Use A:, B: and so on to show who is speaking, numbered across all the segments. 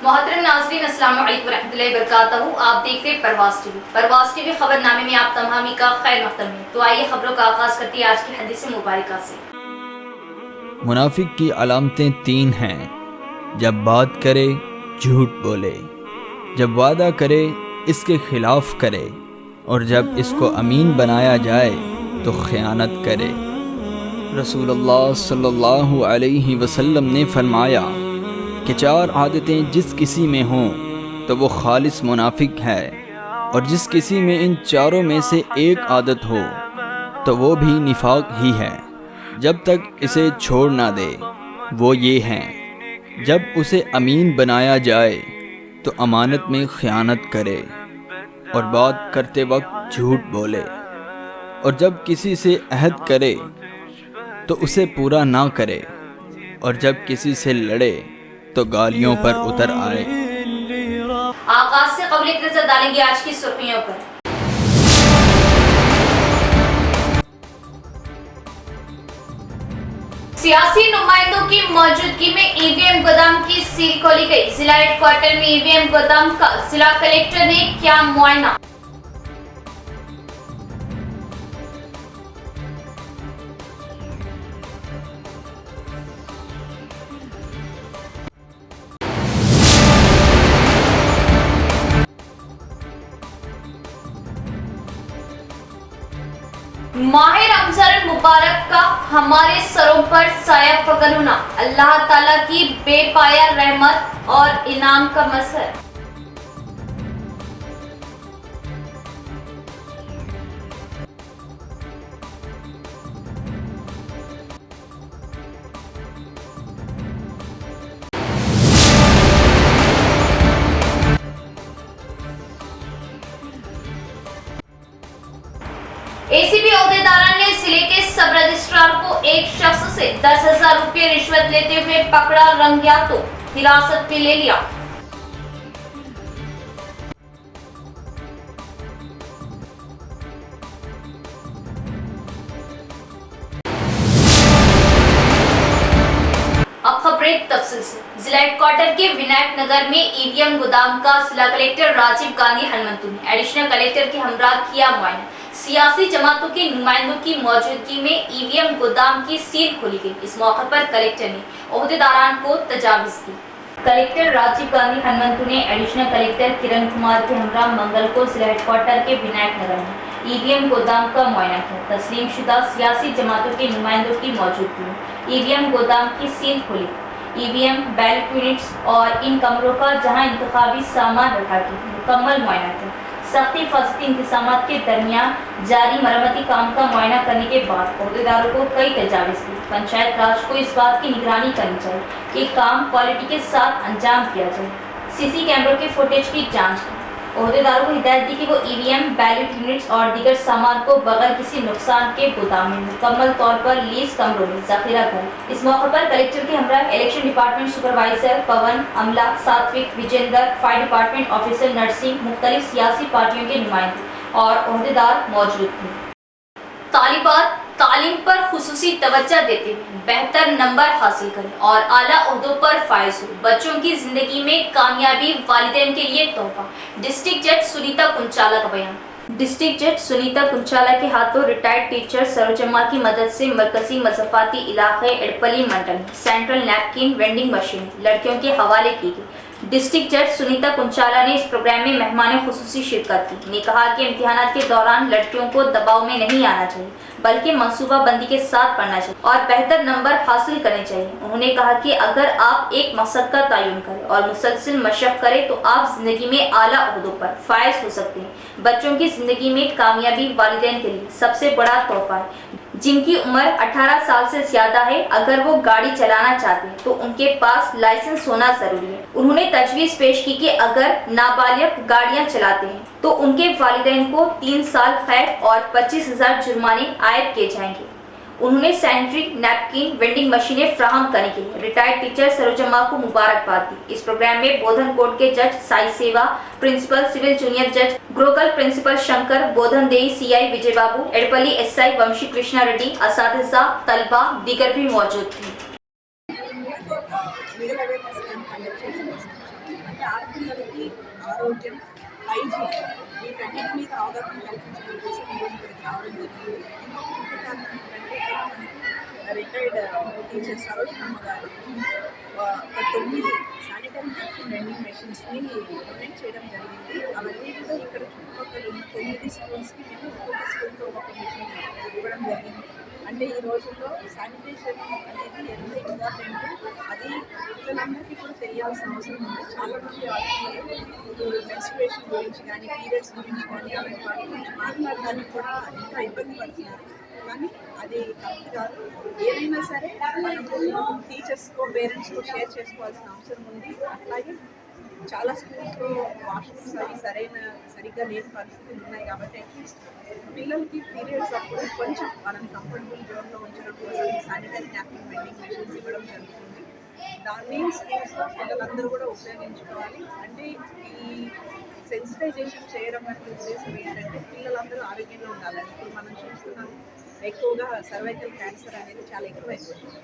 A: मोहतरम नाज़रीन, अस्सलाम वालेकुम रहमतुल्लाहि व बरकातहू। आप देखते हैं परवाज़ टीवी खबरनामे में आप तमामी का खैर मक़दम है। तो आइए खबरों का आगाज़ करते हैं आज की हदीस मुबारका से।
B: मुनाफिक की अलामतें 3 हैं। जब बात करे झूठ बोले, जब वादा करे इसके खिलाफ करे, और जब इसको अमीन बनाया जाए तो खयानत करे। रसूलुल्लाह सल्लल्लाहु अलैहि वसल्लम ने फरमाया कि 4 आदतें जिस किसी में हों तो वो खालिस मुनाफिक है, और जिस किसी में इन चारों में से एक आदत हो तो वो भी निफाक ही है, जब तक इसे छोड़ ना दे। वो ये हैं: जब उसे अमीन बनाया जाए तो अमानत में खयानत करे, और बात करते वक्त झूठ बोले, और जब किसी से अहद करे तो उसे पूरा ना करे, और जब किसी से लड़े तो गालियों पर उतर आए।
A: आगाज से कबल एक नजर डालेंगे आज की सुर्खियों पर। सियासी नुमाइंदों की मौजूदगी में ईवीएम गोदाम की सील खोली गई। जिला हेडक्वार्टर में ईवीएम गोदाम का जिला कलेक्टर ने किया मुआयना। माह रमजान मुबारक का हमारे सरों पर साया फकल होना अल्लाह ताला की बेपाया रहमत और इनाम का मसर। एसीबी ओहदेदारान ने जिले के सब रजिस्ट्रार को एक शख्स से 10,000 रुपये रिश्वत लेते हुए पकड़ा, रंगियातों हिरासत में ले लिया। अब खबरें तफसील से। जिला हेडक्वार्टर के विनायक नगर में ईवीएम गोदाम का जिला कलेक्टर राजीव गांधी हनुमंतु ने एडिशनल कलेक्टर के हमरा किया मुआयना। सियासी जमातों के नुमाइंदों की मौजूदगी में ईवीएम गोदाम की सील खोली गई। इस मौके पर कलेक्टर ने ओहदेदारान को तजावीज दी। कलेक्टर राजीव गांधी हनुमंतु ने एडिशनल कलेक्टर किरण कुमार के हमरा मंगल को जिला हेडक्वार्टर के विनायक नगर में ईवीएम गोदाम का मुआयना किया। तस्लीम शुदा सियासी जमातों के नुमाइंदों की मौजूदगी में ईवीएम गोदाम की सील खोली। ईवीएम बैलेट यूनिट्स और इन कमरों का जहां इंतखाबी सामान रखा गया मुकम्मल मुआयना किया। सख्ती हिफाजती इंतजामात के दरमियान जारी मरम्मती काम का मुआयना करने के बाद ओहदेदारों को कई तजावीज़ दी। पंचायत राज को इस बात की निगरानी करनी चाहिए कि काम क्वालिटी के साथ अंजाम दिया जाए। सीसी कैमरों के फुटेज की जांच की। ओहदेदारों को हिदायत दी कि वो ईवीएम बैलेट यूनिट्स और दीगर सामान को बगैर किसी नुकसान के गोदाम में मुकम्मल तौर पर लीज कमरों में जखीरा करें। इस मौके पर कलेक्टर के हमरा इलेक्शन डिपार्टमेंट सुपरवाइजर पवन, अमला, Satvik, Vijendra, fire department officer nursing, मुख्तलिफ सियासी पार्टियों के नुमाइंदे और ओहदेदार मौजूद थे। तालिबात तालीम पर खुसूसी तवज्जो देते हुए बेहतर नंबर हासिल करें और आला ओहदों पर फायज हो। बच्चों की जिंदगी में कामयाबी वालिदैन के लिए तोहफा। डिस्ट्रिक्ट जज सुनीता कुंचाला का बयान। डिस्ट्रिक्ट जज सुनीता कुंचाला के हाथों रिटायर्ड टीचर सरोजम्मा की मदद से मरकजी मज़ाफ़ाती इलाके एडपली मंडल में सेंट्रल नैपकिन वेंडिंग मशीन लड़कियों के हवाले की गई। डिस्ट्रिक्ट जज सुनीता कुंचाला ने इस प्रोग्राम में मेहमान खुसूसी शिरकत की। ने कहा कि इम्तिहानात के दौरान लड़कियों को दबाव में नहीं आना चाहिए, बल्कि मंसूबा बंदी के साथ पढ़ना चाहिए और बेहतर नंबर हासिल करने चाहिए। उन्होंने कहा कि अगर आप एक मकसद का तयन करें और मुसलसल मशक़ करें तो आप जिंदगी में आला ओहदों पर फायज हो सकते हैं। बच्चों की जिंदगी में कामयाबी वालिदैन के लिए सबसे बड़ा तोहफा है। जिनकी उम्र 18 साल से ज्यादा है, अगर वो गाड़ी चलाना चाहते हैं तो उनके पास लाइसेंस होना जरूरी है। उन्होंने तजवीज़ पेश की कि अगर नाबालिग गाड़ियां चलाते हैं तो उनके वालिदैन को 3 साल कैद और 25,000 जुर्माने आयद किए जाएंगे। उन्होंने सैनिटरी नैपकिन वेंडिंग मशीनें फ्राहम करने के लिए रिटायर्ड टीचर सरोजम्मा को मुबारकबाद दी। इस प्रोग्राम में बोधन कोर्ट के जज साई सेवा, प्रिंसिपल सिविल जूनियर जज ग्रोकल प्रिंसिपल शंकर, बोधन देई सीआई विजय बाबू, एडपली एसआई वंशी कृष्णा रेड्डी, असातिज़ा, तलबा दीगर भी मौजूद थे।
C: ఆరోగ్యం, హైజీన్ వీటన్నిటి మీద అవగాహన కల్పించడం కోసం ఈరోజు ఇక్కడికి రావడం జరిగింది. ఇంకొక ముఖ్య కారణం ఏంటంటే మనకి రిటైర్డ్ టీచర్ సరోజనమ్మ గారు ఒక 9 శానిటరీ నాప్కిన్ వెండింగ్ మెషిన్స్ని డొనేట్ చేయడం జరిగింది. అవన్నీ కూడా ఇక్కడ చుట్టుపక్కల ఉన్న 9 స్కూల్స్కి మేము ఒక్కొక్క స్కూల్తో ఒక్కొక్క మెషిన్ ఇవ్వడం జరిగింది. అంటే ఈ రోజుల్లో శానిటేషన్ అనేది ఎంత ఇంపార్టెంట్, అది పిల్లలందరికీ కూడా తెలియాల్సిన అవసరం ఉంది. చాలామంది ఆడపిల్లలు మెన్స్ట్రుయేషన్ గురించి కానీ, పీరియడ్స్ గురించి కానీ, అలాంటి వాటి గురించి మాట్లాడడానికి కూడా ఇంకా ఇబ్బంది పడుతున్నారు. కానీ అది కరెక్ట్ కాదు. ఏదైనా సరే మనము టీచర్స్తో, పేరెంట్స్తో షేర్ చేసుకోవాల్సిన అవసరం ఉంది. అట్లాగే చాలా స్కూల్స్లో వాష్రూమ్స్ అవి సరిగ్గా లేని పరిస్థితులు ఉన్నాయి. కాబట్టి అట్లీస్ట్ పిల్లలకి పీరియడ్స్ అప్పుడు కొంచెం వాళ్ళని కంఫర్టబుల్ జోన్లో ఉంచడం కోసం ఈ శానిటరీ నాప్కిన్ వెండింగ్ మెషిన్స్ ఇవ్వడం జరుగుతుంది. దాన్ని స్కూల్స్లో పిల్లలందరూ కూడా ఉపయోగించుకోవాలి. అంటే ఈ సెన్సిటైజేషన్ చేయడం అనే ఉద్దేశం ఏంటంటే పిల్లలందరూ ఆరోగ్యంగా ఉండాలని. ఇప్పుడు మనం చూస్తున్నాం ఎక్కువగా సర్వైకల్ క్యాన్సర్ అనేది చాలా ఎక్కువైపోతుంది.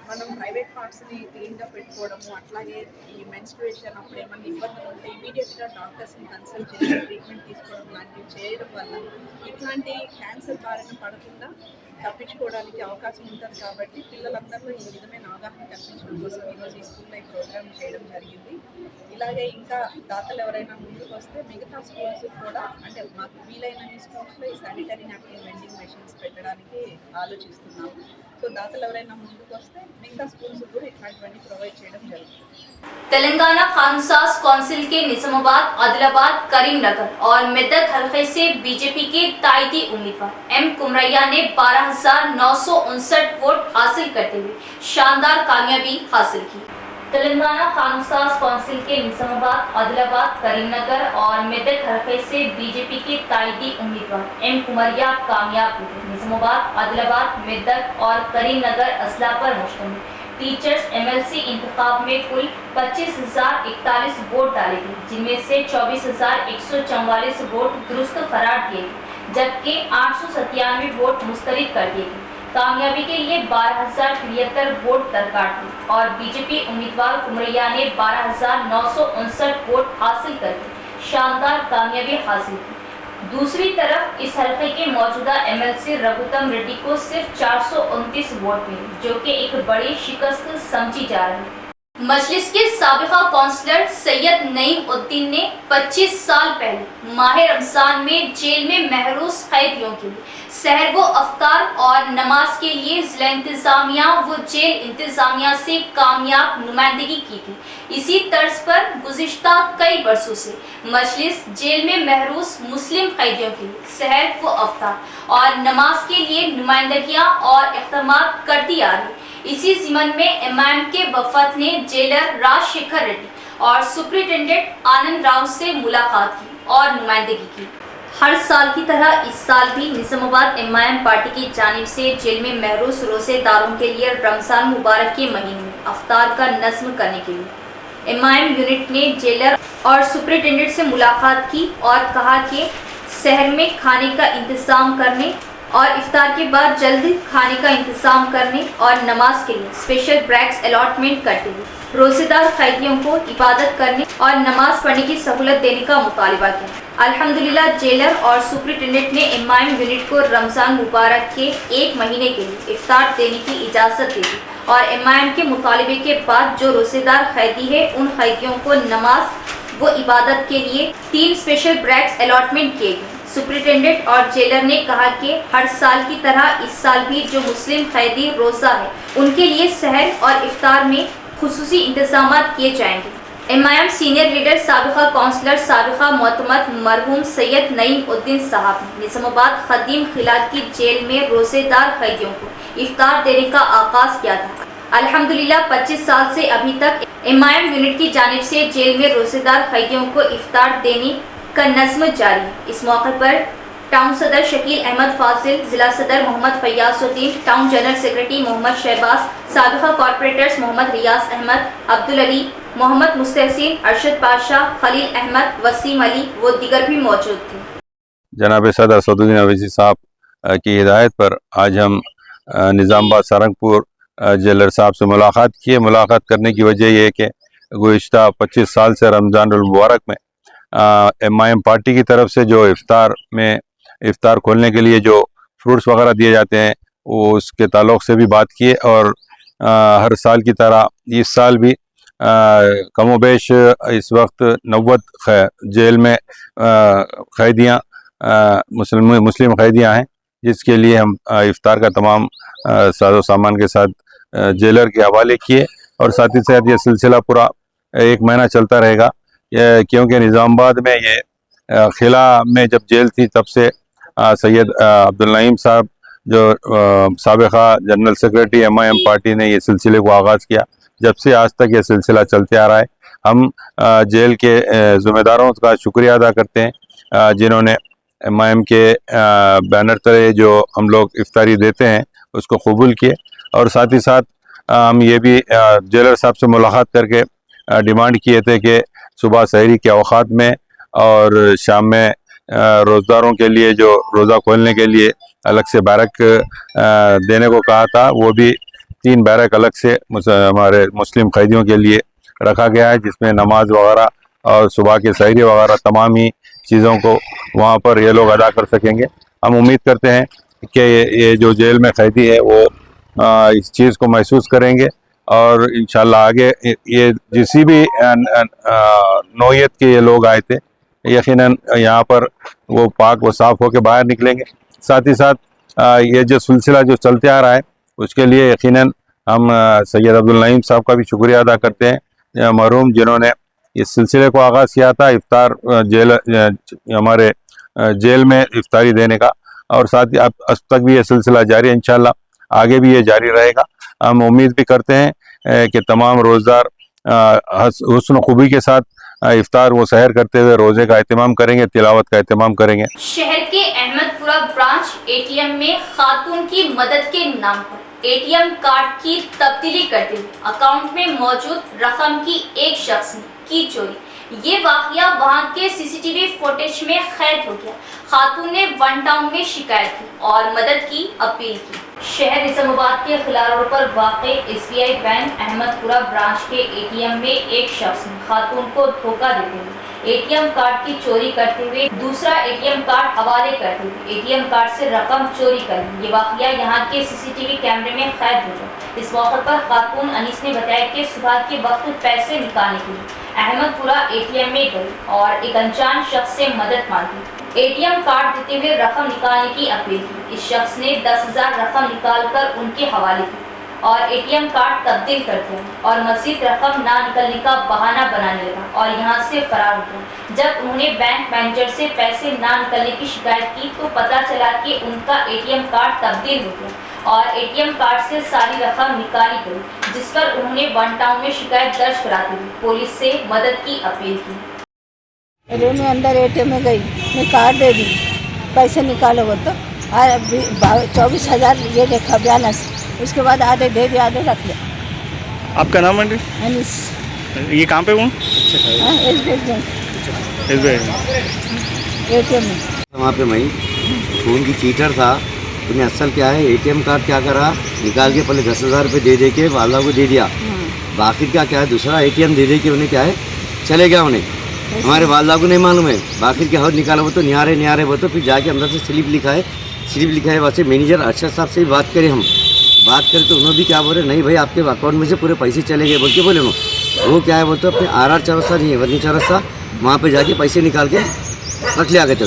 C: మనం ప్రైవేట్ పార్ట్స్ని క్లీన్గా పెట్టుకోవడము, అట్లాగే ఈ మెన్స్ట్రుయేషన్ అప్పుడు ఏమన్నా ఇబ్బందులు ఉంటే ఇమీడియట్గా డాక్టర్స్ని కన్సల్ట్ చేసి ట్రీట్మెంట్ తీసుకోవడం లాంటివి చేయడం వల్ల ఇట్లాంటి క్యాన్సర్ బారిన పడకుండా తప్పించుకోవడానికి అవకాశం ఉంటుంది. కాబట్టి పిల్లలందరిలో ఈ విధమైన అవగాహన కల్పించడం కోసం ఈరోజు ఈ స్కూల్లో ఈ ప్రోగ్రామ్ చేయడం జరిగింది. ఇలాగే ఇంకా దాతలు ఎవరైనా ముందుకు వస్తే మిగతా స్కూల్స్ కూడా, అంటే మాకు వీలైనన్ని స్కూల్స్లో ఈ శానిటరీ నాప్కిన్ వెండింగ్ మెషిన్స్ పెట్టడానికి ఆలోచిస్తున్నాము. సో దాతలు ఎవరైనా ముందుకు వస్తే మిగతా స్కూల్స్ కూడా ఇట్లాంటివన్నీ ప్రొవైడ్ చేయడం జరుగుతుంది.
A: तेलंगाना कानून साज काउंसिल के निजामाबाद, आदिलाबाद, करीमनगर और मेदक हलके से बीजेपी के ताइदी उम्मीदवार एम कुमरैया ने 12,959 वोट हासिल करते हुए शानदार कामयाबी हासिल की। तेलंगाना कानून साज काउंसिल के निजामाबाद, आदिलाबाद, करीमनगर और मेदक हलके से बीजेपी के ताइदी उम्मीदवार एम कुमरैया कामयाब हुए। निजामाबाद, आदिलाबाद, मेदक और करीमनगर अजला पर मुश्तमिल टीचर्स एमएलसी इंतखाब में कुल 25,041 वोट डाले गए, जिनमें से 24,144 वोट दुरुस्त करार दिए गए, जबकि 897 वोट मुस्तरद कर दिए गए। कामयाबी के लिए 12,073 वोट दरकार थे और बीजेपी उम्मीदवार कुमरैया ने 12,959 वोट हासिल करके शानदार कामयाबी हासिल की। दूसरी तरफ इस हलके के मौजूदा एमएलसी रघुतम रेड्डी को सिर्फ 429 वोट मिले, जो कि एक बड़ी शिकस्त समझी जा रही है। मजलिस के साबिका काउंसलर सैयद नईम उद्दीन ने 25 साल पहले माह रमजान में जेल में महरूस कैदियों के लिए सहर व अफ्तार और नमाज के लिए जिला इंतजामिया व जेल इंतजामिया से कामयाब नुमाइंदगी की थी। इसी तर्ज पर गुज़िश्ता कई बरसों से मजलिस जेल में महरूस मुस्लिम कैदियों के लिए सहर व अफ्तार और नमाज के लिए नुमाइंदगियाँ और इक़दामात करती आ रही। इसी ज़िमन में एमआईएम के वफद ने जेलर राजशेखर रेड्डी और सुप्रिंटेंडेंट आनंद राव से मुलाकात की और नुमाइंदगी की। हर साल की तरह इस साल भी निजामाबाद एमआईएम पार्टी की जानिब से जेल में महरूस रोज़ेदारों के लिए रमज़ान मुबारक के महीने में अफ्तार का नज़्म करने के लिए एमआईएम यूनिट ने जेलर और सुप्रिंटेंडेंट से मुलाकात की और कहा कि शहर में खाने का इंतज़ाम करने और इफ्तार के बाद जल्द खाने का इंतज़ाम करने और नमाज के लिए स्पेशल ब्रेक्स अलॉटमेंट करते हुए रोज़ेदार कैदियों को इबादत करने और नमाज पढ़ने की सहूलत देने का मुतालबा किया। अल्हम्दुलिल्लाह जेलर और सुप्रिंटेंडेंट ने एमआईएम यूनिट को रमज़ान मुबारक के 1 महीने के लिए इफ्तार देने की इजाज़त दे दी और एमआईएम के मुतालबे के बाद जो रोज़ेदार कैदी है उन कैदियों को नमाज व इबादत के लिए 3 स्पेशल ब्रेक्स अलॉटमेंट किए गए। सुप्रिंटेंडेंट और जेलर ने कहा कि हर साल की तरह इस साल भी जो मुस्लिम कैदी रोज़ा है उनके लिए सहर और इफ्तार में खुसूसी इंतजामात किए जाएंगे। एमआईएम सीनियर लीडर साबिका काउंसलर साबिका मोतमद मरहूम सैयद नईम उद्दीन साहब ने निजामाबाद खदीम खिलात की जेल में रोज़ेदार कैदियों को इफ्तार देने का आगाज़ किया था। अल्हम्दुलिल्लाह 25 साल से अभी तक एमआईएम यूनिट की जानिब से जेल में रोज़ेदार कैदियों को इफ्तार देने का नज़्म जारी है। इस मौके पर टाउन सदर शकील अहमद फाजिल, जिला सदर Mohammad Faiyazuddin, town general secretary Mohammad Shahbaz, साबिका कॉर्पोरेटर्स मोहम्मद रियाज अहमद, अब्दुल अली, मोहम्मद मुस्तहसिन, अरशद पाशा, खलील अहमद, वसीम अली व दीगर भी मौजूद थे।
D: जनाब सदर सदुद्दीन अवैसी साहब की हिदायत पर आज हम निज़ामाबाद सारंगपुर जेलर साहब से मुलाकात किए। मुलाकात करने की वजह यह है कि गुज़िश्ता 25 साल से रमज़ानुल मुबारक में MIM پارٹی کی طرف سے جو افطار کھولنے کے لیے جو فروٹس وغیرہ دیے جاتے ہیں وہ اس کے تعلق سے بھی بات کیے، اور ہر سال کی طرح اس سال بھی کم و بیش اس وقت 90 جیل میں قیدیاں مسلم قیدیاں ہیں، جس کے لیے ہم افطار کا تمام ساز و سامان کے ساتھ جیلر کے حوالے کیے، اور ساتھ ہی ساتھ یہ سلسلہ پورا 1 مہینہ چلتا رہے گا، کیونکہ نظام آباد میں یہ خلا میں جب جیل تھی تب سے سید عبدالنعیم صاحب جو سابقہ جنرل سیکریٹری MIM پارٹی نے یہ سلسلے کو آغاز کیا، جب سے آج تک یہ سلسلہ چلتے آ رہا ہے۔ ہم جیل کے ذمہ داروں کا شکریہ ادا کرتے ہیں جنہوں نے MIM کے بینر تلے جو ہم لوگ افطاری دیتے ہیں اس کو قبول کیے، اور ساتھ ہی ساتھ ہم یہ بھی جیلر صاحب سے ملاقات کر کے ڈیمانڈ کیے تھے کہ صبح سحری کے اوقات میں اور شام میں روزداروں کے لیے جو روزہ کھولنے کے لیے الگ سے بیرک دینے کو کہا تھا، وہ بھی 3 بیرک الگ سے ہمارے مسلم قیدیوں کے لیے رکھا گیا ہے، جس میں نماز وغیرہ اور صبح کے سحری وغیرہ تمام ہی چیزوں کو وہاں پر یہ لوگ ادا کر سکیں گے۔ ہم امید کرتے ہیں کہ یہ جو جیل میں قیدی ہے وہ اس چیز کو محسوس کریں گے، اور انشاءاللہ آگے یہ جسی بھی نوعیت کے یہ لوگ آئے تھے یقیناً یہاں پر وہ پاک و صاف ہو کے باہر نکلیں گے۔ ساتھ ہی ساتھ یہ جو سلسلہ جو چلتے آ رہا ہے اس کے لیے یقیناً ہم سید عبدالنعیم صاحب کا بھی شکریہ ادا کرتے ہیں، مرحوم جنہوں نے اس سلسلے کو آغاز کیا تھا افطار ہمارے جیل میں افطاری دینے کا، اور ساتھ ہی اب تک بھی یہ سلسلہ جاری ہے، انشاءاللہ آگے بھی یہ جاری رہے گا۔ ہم امید بھی کرتے ہیں کہ تمام روزدار حسن و خوبی کے ساتھ افطار و سحر کرتے ہوئے روزے کا اہتمام کریں گے، تلاوت کا اہتمام کریں گے۔
A: شہر کے احمد پورہ برانچ ATM میں خاتون کی مدد کے نام پر ATM کارڈ کی تبدیلی کرتے ہوئے اکاؤنٹ میں موجود رقم کی ایک شخص نے کی چوری۔ یہ واقعہ وہاں کے CCTV فوٹیج میں قید ہو گیا۔ خاتون نے 1 ٹاؤن میں شکایت کی اور مدد کی اپیل کی۔ شہر نظام آباد کے خلا روڈ پر واقع SBI بینک احمد پورہ برانچ کے ATM میں ایک شخص نے خاتون کو دھوکہ دیتے ہوئے ATM کارڈ کی چوری کرتے ہوئے دوسرا ATM کارڈ حوالے کرتے ہوئے ATM کارڈ سے رقم چوری کر لی۔ یہ واقعہ یہاں کے CCTV کیمرے میں قید ہو گیا۔ اس موقع پر خاتون انیس نے بتایا کہ صبح کے وقت پیسے نکالنے کے لیے احمد پورہ ATM میں گئی اور ایک انجان شخص سے مدد مانگی۔ ATM کارڈ دیتے ہوئے رقم نکالنے کی اپیل کی۔ اس شخص نے 10,000 رقم نکال کر ان کے حوالے کی اور ATM کارڈ تبدیل کر دیا اور مزید رقم نہ نکلنے کا بہانہ بنانے لگا اور یہاں سے فرار ہو گیا۔ جب انہوں نے بینک مینیجر سے پیسے نہ نکلنے کی شکایت کی تو پتہ چلا کہ ان کا ATM کارڈ تبدیل ہو گیا اور ATM کارڈ سے ساری رقم نکالی گئی، جس پر انہوں نے 1 ٹاؤن میں شکایت درج کراتے ہوئے پولیس سے مدد کی اپیل کی۔
E: میں اندر ATM میں گئی، میں کارڈ دے دی، پیسے نکالو وہ تو 24,000 یہ دیکھا بیلنس، اس کے بعد آدھے دے دیا آدھے رکھ لیا۔
F: آپ کا نام ہے؟
E: انیس۔
F: یہ کہاں پہ ہوں؟
E: SBI بینک ATM میں۔
G: وہاں پہ میں خون کی چیٹر تھا، انہیں اصل کیا ہے ATM کارڈ کیا کرا نکال کے پہلے 10,000 روپے دے کے والدہ کو دے دیا، باقی کیا ہے دوسرا ATM دے کے انہیں کیا ہے چلے گیا، انہیں ہمارے والدہ کو نہیں معلوم ہے، باقی کیا ہو نکالا وہ تو نیارے وہ تو پھر جا کے اندر سے سلپ لکھا ہے ویسے مینیجر ارشد صاحب سے بھی بات کرے، ہم بات کرے تو انہوں بھی کیا بولے نہیں بھائی آپ کے اکاؤنٹ میں سے پورے پیسے چلے گئے بول کے بولے وہ کیا ہے وہ تو اپنے RR چورستہ نہیں ہے ورنی چورستہ وہاں پہ جا کے پیسے نکال کے رکھ لیا گئے تھے۔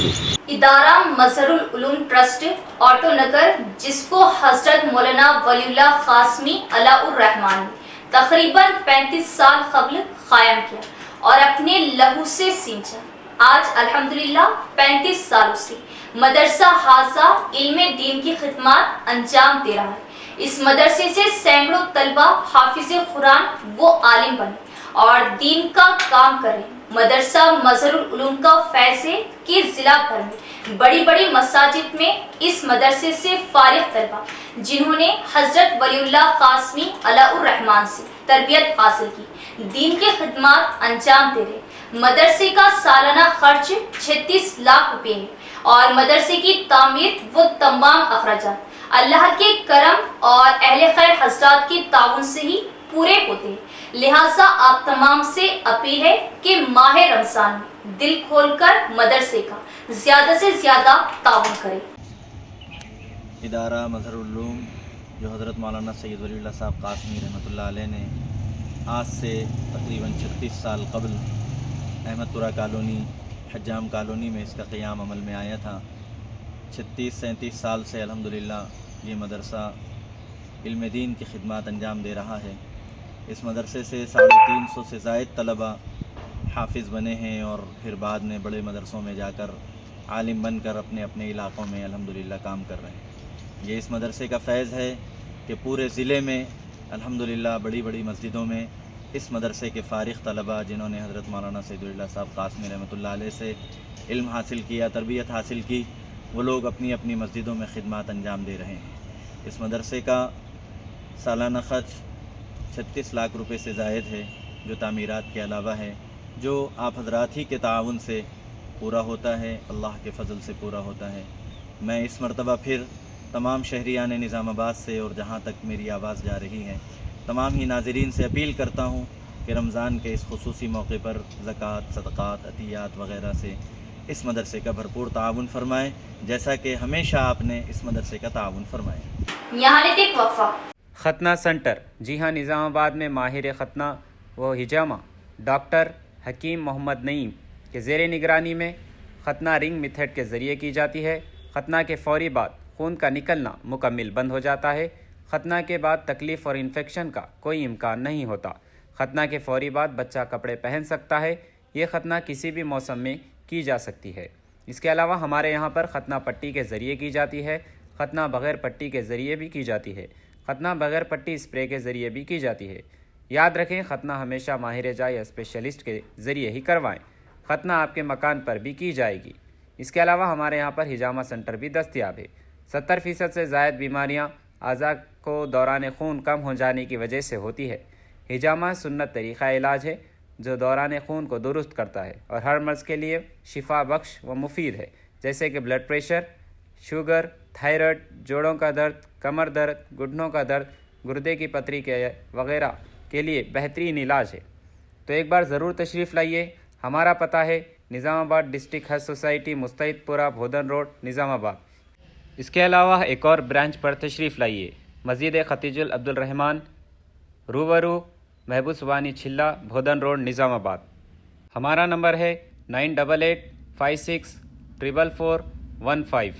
A: ادارہ مظہر العلوم ٹرسٹ آٹو نگر، جس کو حضرت مولانا ولی اللہ قاسمی علاء الرحمان نے تقریباً 35 سال قبل قائم کیا اور اپنے لہو سے سینچا، آج الحمدللہ 35 سالوں سے مدرسہ حاضہ علم دین کی خدمات انجام دے رہا ہے۔ اس مدرسے سے سینکڑوں طلبہ حافظ قرآن و عالم بنے اور دین کا کام کریں۔ مدرسہ مظہر العلوم کا فیض ہے کہ ضلع بھر میں بڑی بڑی مساجد میں اس مدرسے سے فارغ طلبہ جنہوں نے حضرت ولی اللہ قاسمی علاء الرحمان سے تربیت حاصل کی، دین کے خدمات انجام دے رہے۔ مدرسے کا سالانہ خرچ 36 لاکھ روپے ہے اور مدرسے کی تعمیر و تمام اخراجات اللہ کے کرم اور اہل خیر حضرات کے تعاون سے ہی پورے ہوتے ہیں۔ लिहाजा आप तमाम से अपील है कि माह रमजान में दिल खोलकर मदरसे का ज्यादा से ज्यादा ताउन करें।
H: इदारा मज़हरुल-उलूम जो हज़रत मौलाना सैयद वलीउल्लाह साहब कासमी रहमतुल्लाह अलैह ने आज से तकरीबन 36 साल कबल अहमदपुरा कॉलोनी हज्जाम कॉलोनी में इसका क़याम अमल में आया था। 36-37 साल से अल्हम्दुलिल्लाह ये मदरसा इल्म दीन की खिदमत अंजाम दे रहा है। इस मदरसे से 350 से ज़ायद तलबा हाफिज़ बने हैं और फिर बाद में बड़े मदरसों में जाकर आलिम बनकर अपने अपने इलाक़ों में अल्हम्दुलिल्लाह काम कर रहे हैं। ये इस मदरसे का फ़ैज़ है कि पूरे ज़िले में अल्हम्दुलिल्लाह बड़ी बड़ी मस्जिदों में इस मदरसे के फ़ारिग़ तलबा जिन्होंने हज़रत मौलाना सैयद वलीउल्लाह साहब कासमी रहमतुल्लाह अलैह से इल्म हासिल किया, तरबियत हासिल की, वो लोग अपनी अपनी मस्जिदों में खिदमत अंजाम दे रहे हैं। इस मदरसे का सालाना ख़र्च 36 लाख रुपए से ज़ायद है, जो तामीरात के अलावा है, जो आप हज़रात ही के ताउन से पूरा होता है, अल्लाह के फ़ज़ल से पूरा होता है। मैं इस मरतबा फिर तमाम शहरियान निज़ामाबाद से और जहाँ तक मेरी आवाज़ जा रही है तमाम ही नाज़रीन से अपील करता हूँ कि रमज़ान के इस खुसूसी मौके पर ज़कात, सदक़ात, अतियात वग़ैरह से इस मदरसे का भरपूर ताउन फरमाएँ, जैसा कि हमेशा आपने इस मदरसे का ताउन फरमाया।
A: यहाँ लेते एक वक्फा।
I: खतना सेंटर, जी हाँ, निज़ामाबाद में माहिर खतना व हिजामा डॉक्टर हकीम मोहम्मद नईम के ज़ेर निगरानी में खतना रिंग मेथड के ज़रिए की जाती है। खतना के फ़ौरी बाद खून का निकलना मुकम्मल बंद हो जाता है। खतना के बाद तकलीफ़ और इन्फेक्शन का कोई इम्कान नहीं होता। खतना के फ़ौरी बाद बच्चा कपड़े पहन सकता है। ये खतना किसी भी मौसम में की जा सकती है। इसके अलावा हमारे यहाँ पर खतना पट्टी के ज़रिए की जाती है। खतना बग़ैर पट्टी के ज़रिए भी की जाती है। खतना बग़ैर पट्टी स्प्रे के ज़रिए भी की जाती है। याद रखें, खतना हमेशा माहिर जा या स्पेशलिस्ट के ज़रिए ही करवाएं। खतना आपके मकान पर भी की जाएगी। इसके अलावा हमारे यहाँ पर हिजामा सेंटर भी दस्तयाब है। 70% से ज़ायद बीमारियाँ आज़ा को दौरान खून कम हो जाने की वजह से होती है। हिजामा सुन्नत तरीक़ा इलाज है जो दौरान खून को दुरुस्त करता है और हर मर्ज़ के लिए शिफा बख्श व मुफीद है, जैसे कि ब्लड प्रेशर, शुगर, थायराइड, जोड़ों का दर्द, कमर दर्द, घुटनों का दर्द, गुर्दे की पथरी के वगैरह के लिए बेहतरीन इलाज है। तो एक बार ज़रूर तशरीफ़ लाइए। हमारा पता है निज़ामाबाद डिस्ट्रिक्ट हज सोसाइटी, मुस्तैदपुरा, भोदन रोड, निज़ामाबाद। इसके अलावा एक और ब्रांच पर तशरीफ़ लाइए, मस्जिद खतीजुल अब्दुल रहमान, रूबरू महबूब सुबानी छिल्ला, भोदन रोड, निज़ामाबाद। हमारा नंबर है 9886444415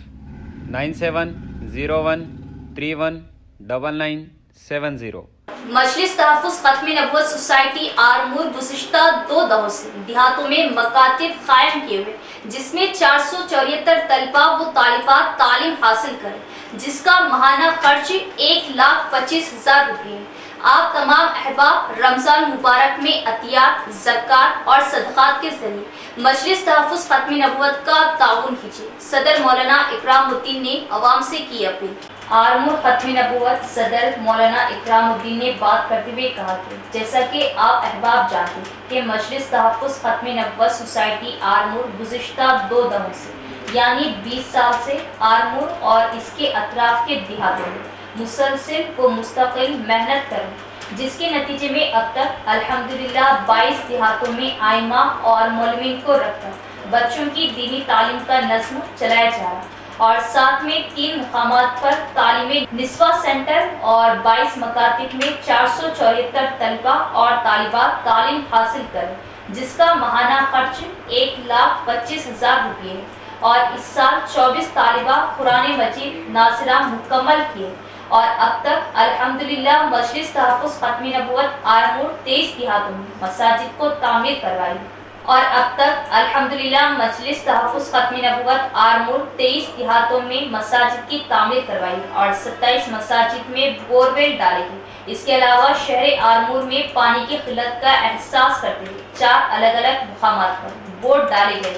I: 9701319970।
A: मजलिस तहफ़्फ़ुज़ ख़त्म नबूवत सोसाइटी आरमूर गुज़िश्ता 2 दहों से देहातों में मकातिब कायम किए हुए, जिसमें 474 तलबा व तालिबात तालीम हासिल करें, जिसका माहाना खर्च 1,25,000 रुपये है। आप तमाम अहबाब रमज़ान मुबारक में अतियात, ज़कात और सदक़ात के ज़रिए मजलिस तहफ़्फ़ुज़ ख़त्म नबूवत का ताउन कीजिए। सदर मौलाना इकरामुद्दीन ने अवाम से की अपील। आरमूर ख़त्म नबूवत सदर मौलाना इकरामुद्दीन ने बात करते हुए कहा कि जैसा कि आप अहबाब जानते हैं कि मजलिस तहफ़्फ़ुज़ ख़त्म नबूवत सोसाइटी आरमूर गुज़िश्ता 2 दहों से यानी 20 साल से आरमूर और इसके अतराफ के देहातों में मुसलसल व मुस्तकिल मेहनत करें, जिसके नतीजे में अब तक अल्हम्दुलिल्लाह 22 देहातों में आइमा और मौलमीन को रखकर बच्चों की दीनी तालीम का नज़्म चलाया जा रहा और साथ में 3 मुकामात पर तालीमी निस्वा सेंटर और 22 मकातिब में 474 तलबा और तालिबात तालीम हासिल करें, जिसका माहाना खर्च 1,25,000 रुपये है और इस साल 24 तालिबा कुरान मजीद नाज़िरा मुकम्मल किए और अब तक अल्हम्दुलिल्लाह मजलिस तहफ़्फ़ुज़ ख़त्म नबूवत आरमूर 23 देहातों में मसाजिद को तामीर करवाई और अब तक अल्हम्दुलिल्लाह मजलिस तहफ़्फ़ुज़ ख़त्म नबूवत आरमूर 23 देहातों में मसाजिद की तामीर करवाई और 27 मसाजिद में बोरवेल डालेगी। इसके अलावा शहर आरमूर में पानी की किल्लत का एहसास करते हुए 4 अलग अलग मुकामात पर बोर्ड डाले गए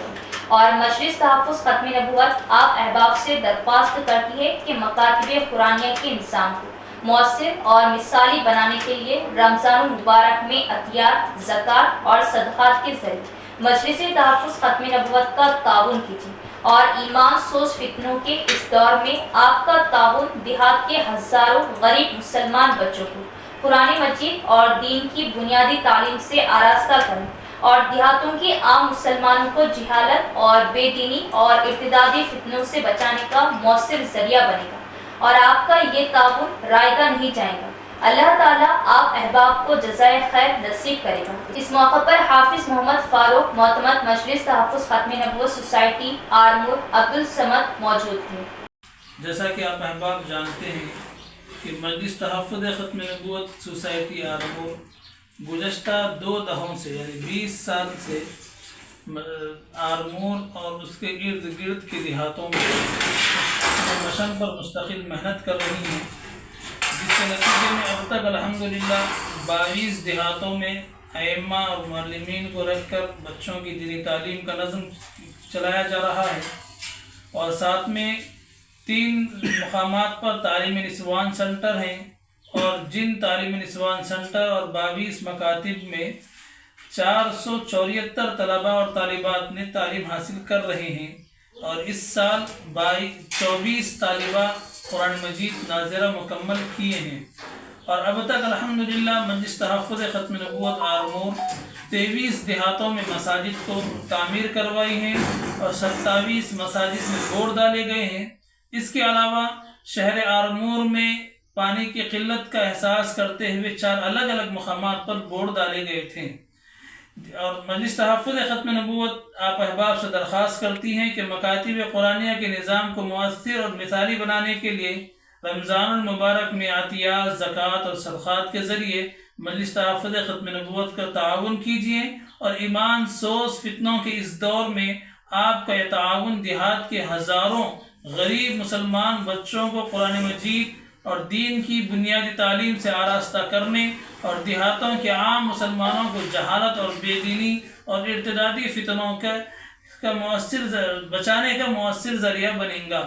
A: और मजलिस तहफ़्फ़ुज़ ख़त्म नबूवत आप अहबाब से दरख्वास्त करती है कि मकातिब कुरानिया के निज़ाम को मौसर और मिसाली बनाने के लिए रमज़ान मुबारक में अतियात, ज़कात और सदक़ात के ज़रिए मजलिस तहफ़्फ़ुज़ ख़त्म नबूवत का ताउन कीजिए और ईमान सोच फितनों के इस दौर में आपका ताउन देहात के हज़ारों गरीब मुसलमान बच्चों को कुरान मजीद और दीन की बुनियादी तालीम से आरास्ता करें और देहातों के आम मुसलमानों को जिहालत और बेदीनी और इब्तिदाई फितनों से बचाने का मौसर जरिया बनेगा और आपका ये ताउन रायगा नहीं जाएगा। अल्लाह ताला आप अहबाब को जज़ाए खैर नसीब करेगा। इस मौके पर हाफिज मोहम्मद फारूक मोतमद मजलिस तहफ़्फ़ुज़ ख़त्म नबूवत सोसाइटी आरमूर अब्दुल समद मौजूद थे।
J: जैसा कि आप अहबाब जानते हैं कि मजलिस तहफ़्फ़ुज़ ख़त्म नबूवत सोसाइटी आरमूर गुज़श्ता 2 दहाकों से यानी 20 साल से आरमूर और उसके इर्द गिर्द के देहातों में मशन पर मुस्तकिल मेहनत कर रही हैं, जिसके नतीजे में अब तक अल्हम्दुलिल्लाह 22 देहातों में अइम्मा और मुअल्लिमीन को रखकर बच्चों की दीनी तालीम का नज़म चलाया जा रहा है और साथ में 3 मुकामात पर तालीमी निस्वान सेंटर हैं और जिन तालीमी निस्वान सेंटर और 22 मकातिब में 474 तलबा और तालिबात ने तालीम हासिल कर रहे हैं और इस साल 24 तालिबा कुरान मजीद नाज़िरा मुकम्मल किए हैं और अब तक अल्हम्दुलिल्लाह मजलिस तहफ़्फ़ुज़ ख़त्म नबूवत आरमूर 23 देहातों में मसाजिद को तामीर करवाई हैं और 27 मसाजिद में बोर्ड डाले गए हैं। इसके अलावा शहर आरमूर में पानी की किल्लत का एहसास करते हुए 4 अलग अलग मकामात पर बोर्ड डाले गए थे और मजलिस तहफ़्फ़ुज़ ख़त्म नबूवत आप अहबाब से दरख्वास्त करती हैं कि मकातिब कुरानिया के निज़ाम को मुअस्सिर और मिसाली बनाने के लिए रमज़ानुल मुबारक में आतियात, ज़कात और सदक़ात के ज़रिए मजलिस तहफ़्फ़ुज़ ख़त्म नबूवत का ताउन कीजिए और ईमान सोस फितनों के इस दौर में आपका यह ताउन देहात के हज़ारों गरीब मुसलमान बच्चों को कुरान मजीद और दीन की बुनियादी तालीम से आरास्ता करने और देहातों के आम मुसलमानों को जहालत और बेदीनी और इर्तिदादी फितनों का मुअस्सिर बचाने का मुअस्सिर ज़रिया बनेगा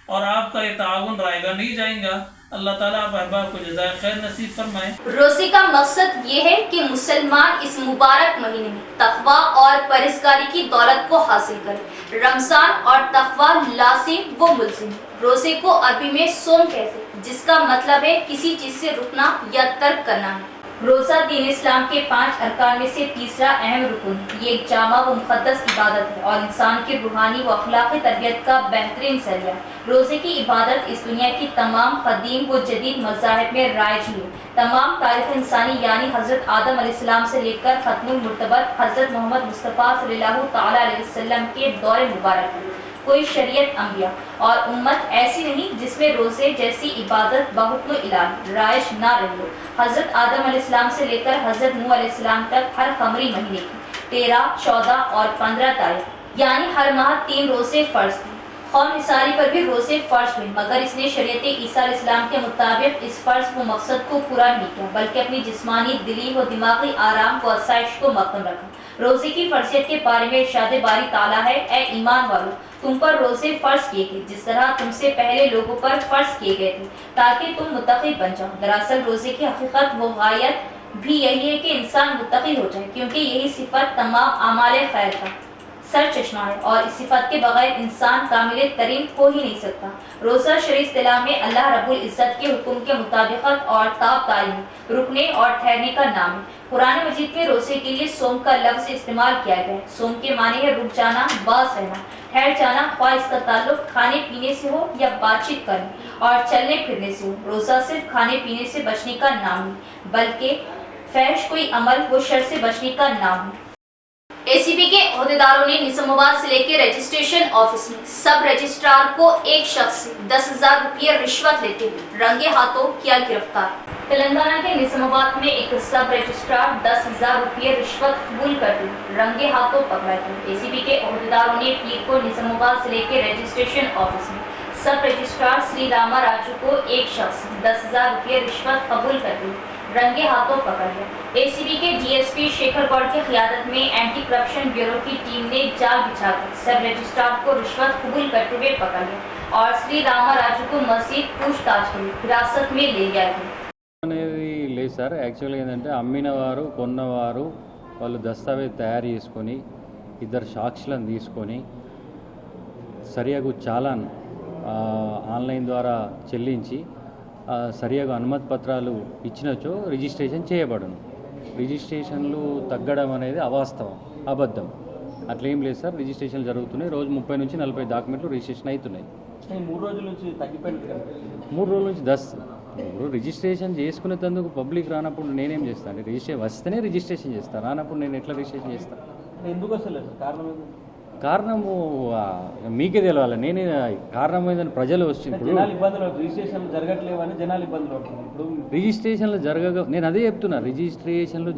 J: और आपका ये ताउन रायगा नहीं जाएगा। अल्लाह ताला आप अहबाब को जज़ाए खैर नसीब फरमाए।
A: रोज़े का मकसद ये है कि मुसलमान इस मुबारक महीने में तक़वा और परहेज़गारी की दौलत को हासिल करे। रमज़ान और तक़वा लाज़िम व मुल्ज़िम। रोज़े को अरबी में सोम कहते हैं, जिसका मतलब है किसी चीज़ से रुकना या तर्क करना है। रोज़ा दीन इस्लाम के 5 अरकान में से तीसरा अहम रुकन है। ये एक जामा व मुक़द्दस इबादत है और इंसान की रूहानी व अखलाक़ी तरबियत का बेहतरीन ज़रिया। रोज़े की इबादत इस दुनिया की तमाम क़दीम व जदीद मज़ाहिब में राइज हुई। तमाम तारीख़ इंसानी यानी हज़रत आदम अलैहिस्सलाम से लेकर ख़त्मुल मुर्तबत हज़रत मोहम्मद मुस्तफ़ा सल्लल्लाहु तआला अलैहि वसल्लम के दौर मुबारक में कोई शरीयत अंबिया और उम्मत ऐसी नहीं जिसमें रोज़े जैसी इबादत बहुत्व इलाही राइज ना रही हो। हज़रत आदम अलैहिस्सलाम से लेकर हज़रत नूह अलैहिस्सलाम तक हर कमरी महीने की 13, 14 और 15 तारीख यानी हर माह 3 रोज़े फ़र्ज थे। कौम निसारी पर भी रोज़े फ़र्ज हुए, मगर इसने शरीयत ईसा अलैहिस्सलाम के मुताबिक इस फ़र्ज को मकसद को पूरा नहीं किया, बल्कि अपनी जिस्मानी, दिली व दिमागी आराम व आसाइश को मक़दम रखा। रोज़े की फ़र्ज़ियत के बारे में इरशाद बारी ताला है, ए ईमान वालों, तुम पर रोज़े फ़र्ज किए गए जिस तरह तुमसे पहले लोगों पर फ़र्ज किए गए थे, ताकि तुम मुत्तक़ी बन जाओ। दरअसल रोज़े की हकीकत व गायत भी यही है कि इंसान मुत्तक़ी हो जाए, क्योंकि यही सिफत तमाम आमाल खैर का सर चश्मा है और इस सिफत के बगैर इंसान कामिल तरीन हो ही नहीं सकता। रोज़ा शरई इस्तिलाह में अल्लाह रब्बुल इज़्ज़त के हुक्म के मुताबिकत और ताबदारी में रुकने और ठहरने का नाम है। कुरान मजीद में रोज़े के लिए सोम का लफ्ज़ इस्तेमाल किया गया है। सोम के माने है रुक जाना, बास रहना, ठहर जाना, ख्वाह इसका ताल्लुक खाने पीने से हो या बातचीत करने और चलने फिरने से हो। रोज़ा सिर्फ खाने पीने से बचने का नाम नहीं, बल्कि फहश कोई अमल व शर से बचने का नाम है। एसीबी के अहदेदारों ने निजामाबाद जिले के रजिस्ट्रेशन ऑफिस में सब रजिस्ट्रार को एक शख्स से 10,000 रुपये रिश्वत लेते हुए रंगे हाथों किया गिरफ्तार। तेलंगाना के निजामाबाद में एक सब रजिस्ट्रार 10,000 रुपये रिश्वत कबूल करते हुए रंगे हाथों पकड़ा गया। एसीबी के अहदेदारों ने पीर को निजामाबाद जिले के रजिस्ट्रेशन ऑफिस में सब रजिस्ट्रार श्री रामा राजू को एक शख्स 10,000 रुपये रिश्वत कबूल करते हुए रंगे हाथों पकड़ लिया। एसीबी के डीएसपी शेखर गौड़ की क़ियादत में एंटी करप्शन ब्यूरो की टीम ने जाल बिछाकर सब रजिस्ट्रार को रिश्वत कबूल करते हुए पकड़ लिया और श्री रामा राजू को मज़ीद पूछताछ के लिए हिरासत में ले लिया गया।
K: అనేది లేదు సార్, యాక్చువల్గా ఏంటంటే అమ్మినవారు కొన్నవారు వాళ్ళు దస్తావేజ్ తయారు చేసుకొని 2 సాక్షులను తీసుకొని సరియాగు చాలాన్ ఆన్లైన్ ద్వారా చెల్లించి సరిగా అనుమతి పత్రాలు ఇచ్చినచో రిజిస్ట్రేషన్ చేయబడును. రిజిస్ట్రేషన్లు తగ్గడం అనేది అవాస్తవం, అబద్ధం. అట్లేం లేదు సార్, రిజిస్ట్రేషన్ జరుగుతున్నాయి. రోజు 30 నుంచి 40 డాక్యుమెంట్లు రిజిస్ట్రేషన్ అవుతున్నాయి.
L: 3 రోజుల నుంచి తగ్గిపోయింది కదా.
K: 3 రోజుల నుంచి ఇప్పుడు రిజిస్ట్రేషన్ చేసుకునేందుకు పబ్లిక్ రానప్పుడు నేనేం చేస్తాను? రిజిస్ట్రేషన్ వస్తేనే రిజిస్ట్రేషన్ చేస్తాను, రానప్పుడు నేను ఎట్లా రిజిస్ట్రేషన్ చేస్తాను?
L: ఎందుకు వస్తలేదు సార్? కారణం ఏంటి?
K: కారణము మీకే తెలవాలి. నేనే కారణం ఏంటని ప్రజలు వచ్చింది.
L: జనాలు ఇబ్బందులు, రిజిస్ట్రేషన్లు జరగట్లేవు అని జనాలు ఇబ్బందులు పడుతున్నారు. ఇప్పుడు
K: రిజిస్ట్రేషన్లు నేను అదే చెప్తున్నా, రిజిస్ట్రేషన్లు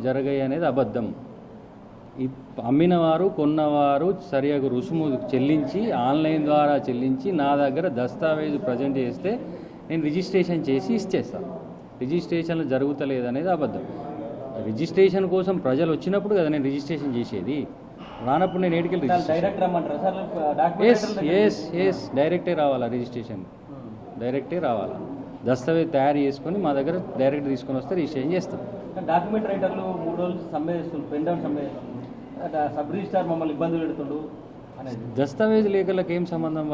K: జరగాయి అనేది అబద్ధం. అమ్మిన వారు కొన్నవారు సరిగా రుసుము చెల్లించి ఆన్లైన్ ద్వారా చెల్లించి నా దగ్గర దస్తావేజు ప్రజెంట్ చేస్తే నేను రిజిస్ట్రేషన్ చేసి ఇచ్చేస్తాను. రిజిస్ట్రేషన్లు జరుగుతలేదనేది అబద్ధం. రిజిస్ట్రేషన్ కోసం ప్రజలు వచ్చినప్పుడు కదా నేను రిజిస్ట్రేషన్ చేసేది, రానప్పుడు నేను ఏడికెళ్ళి
L: డైరెక్ట్ రమ్మంటారా సార్?
K: ఎస్ డైరెక్టే రావాలా, రిజిస్ట్రేషన్ డైరెక్టే రావాలా. దస్తావేజ్ తయారు చేసుకొని మా దగ్గర డైరెక్ట్ తీసుకొని వస్తే రిజిస్ట్రేషన్ చేస్తాం.
L: డాక్యుమెంట్ రైటర్లు 3 రోజులు సమ్మె చేస్తుండ్రు, పెన్ డౌన్ సమ్మె చేస్తుండ్రు. సబ్ రిజిస్ట్రార్ మమ్మల్ని ఇబ్బందులు పెడుతుండు అనేది.
K: దస్తావేజ్ లేఖలకు ఏం సంబంధం?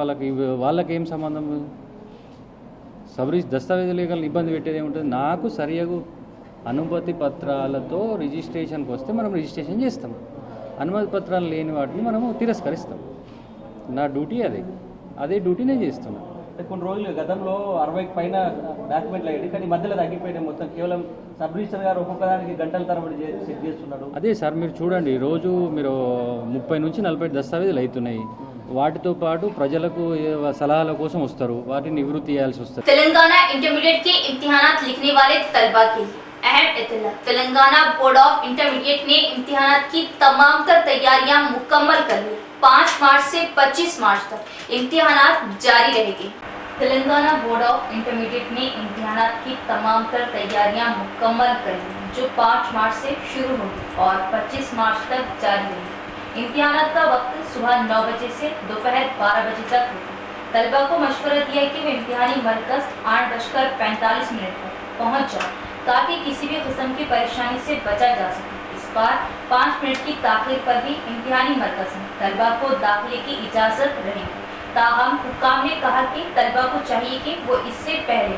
K: వాళ్ళకి ఏం సంబంధం? దస్తావేజ్ లేఖలను ఇబ్బంది పెట్టేది ఏముంటుంది? నాకు సరియగు అనుమతి పత్రాలతో రిజిస్ట్రేషన్కి వస్తే మనం రిజిస్ట్రేషన్ చేస్తాం. అనుమతి పత్రాలు లేని వాటిని మనము తిరస్కరిస్తాం. నా డ్యూటీ అదే డ్యూటీ నేను చేస్తున్నాను.
L: కొన్ని రోజులు గతంలో 60కి పైన డాక్యుమెంట్లు అయ్యాయి, కానీ మధ్యలో తగ్గిపోయినాయి మొత్తం. కేవలం సబ్ రిజిస్టర్ గారు ఒక్కొక్క దానికి గంటల తరబడి చెక్ చేస్తున్నాడు.
K: అదే సార్, మీరు చూడండి, రోజు మీరు 30 నుంచి 40 దస్తావేజులు అవుతున్నాయి. వాటితో పాటు ప్రజలకు సలహాల కోసం వస్తారు, వాటిని నివృత్తి చేయాల్సి వస్తుంది.
A: तेलंगाना इंटरमीडिएट के इम्तिहानात लिखने वाले तलबा के लिए अहम इत्तला। तेलंगाना बोर्ड ऑफ इंटरमीडिएट ने इम्तिहानात की तमाम तर तैयारियां मुकम्मल कर ली। 5 मार्च से 25 मार्च तक इम्तिहानात जारी रहेंगे। तेलंगाना बोर्ड ऑफ इंटरमीडिएट ने इम्तिहानात की तमाम तर तैयारियां मुकम्मल कर ली, जो 5 मार्च से शुरू होगी और 25 मार्च तक जारी रहेगी। इम्तिहानात का वक्त सुबह 9 बजे से दोपहर 12 बजे तक होगा। तलबा को मशवरा दिया कि वे इम्तिहानी मरकज 8:45 पर पहुँच जाए, ताकि किसी भी किस्म की परेशानी से बचा जा सके। इस बार 5 मिनट की ताखीर पर भी इम्तिहानी मरकज में तलबा को दाखिले की इजाज़त रहेगी। ताहम हुक्काम ने कहा कि तलबा को चाहिए कि वो इससे पहले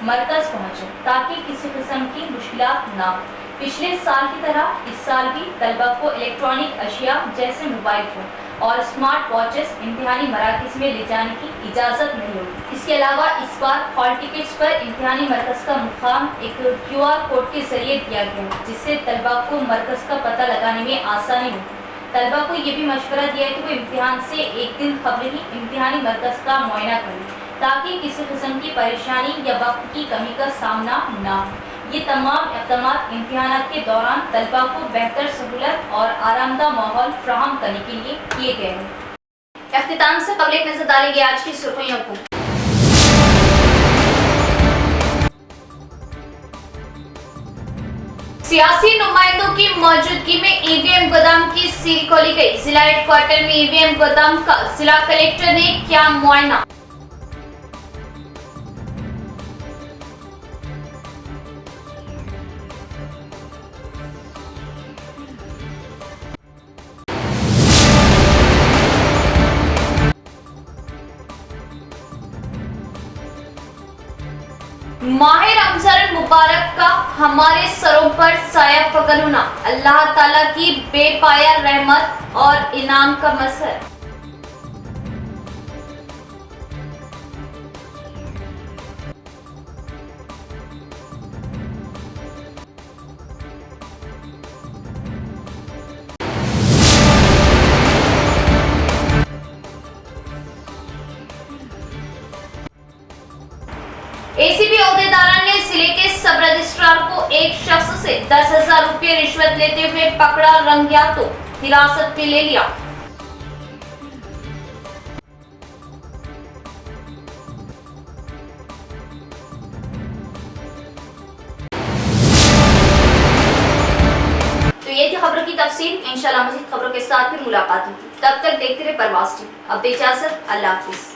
A: मरकज पहुँचे, ताकि किसी किस्म की मुश्किलात ना हो। पिछले साल की तरह इस साल भी तलबा को इलेक्ट्रॉनिक अशिया जैसे मोबाइल फोन और स्मार्ट वॉचेस इम्तिहानी मराकज़ में ले जाने की इजाज़त नहीं होगी। इसके अलावा इस बार हॉल टिकट्स पर इम्तिहानी मरकज़ का मुकाम एक QR कोड के जरिए दिया गया है, जिससे तलबा को मरकज़ का पता लगाने में आसानी होगी। तलबा को ये भी मशवरा दिया है कि वो इम्तिहान से एक दिन कबल ही इम्तिहानी मरकज़ का मुआयना करें, ताकि किसी किस्म की परेशानी या वक्त की कमी का सामना ना हो। ये तमाम इक़दामात इम्तिहानात के दौरान तलबा को बेहतर सहूलत और आरामदा माहौल फराहम करने के लिए किए गए हैं। इख्तिताम से कबल एक नजर डालेंगे आज की सुर्खियों पर। सियासी नुमाइंदों की मौजूदगी में ईवीएम गोदाम की सील खोली गई। जिला हेडक्वार्टर में ईवीएम गोदाम का जिला कलेक्टर ने किया मुआयना। माह रमजान मुबारक का हमारे सरों पर साया फकल होना अल्लाह ताला की बेपाया रहमत और इनाम का मसर। एसीबी ओहदेदारा ने जिले के सब रजिस्ट्रार को एक शख्स से 10,000 रुपये रिश्वत लेते हुए पकड़ा, रंगियातों हिरासत में ले लिया। तो ये थी खबरों की तफसील। इंशाल्लाह मज़ीद खबरों के साथ फिर मुलाकात होगी। तब तक देखते रहे परवाज़ टीवी। अब दे इजाज़त, अल्लाह हाफिज़।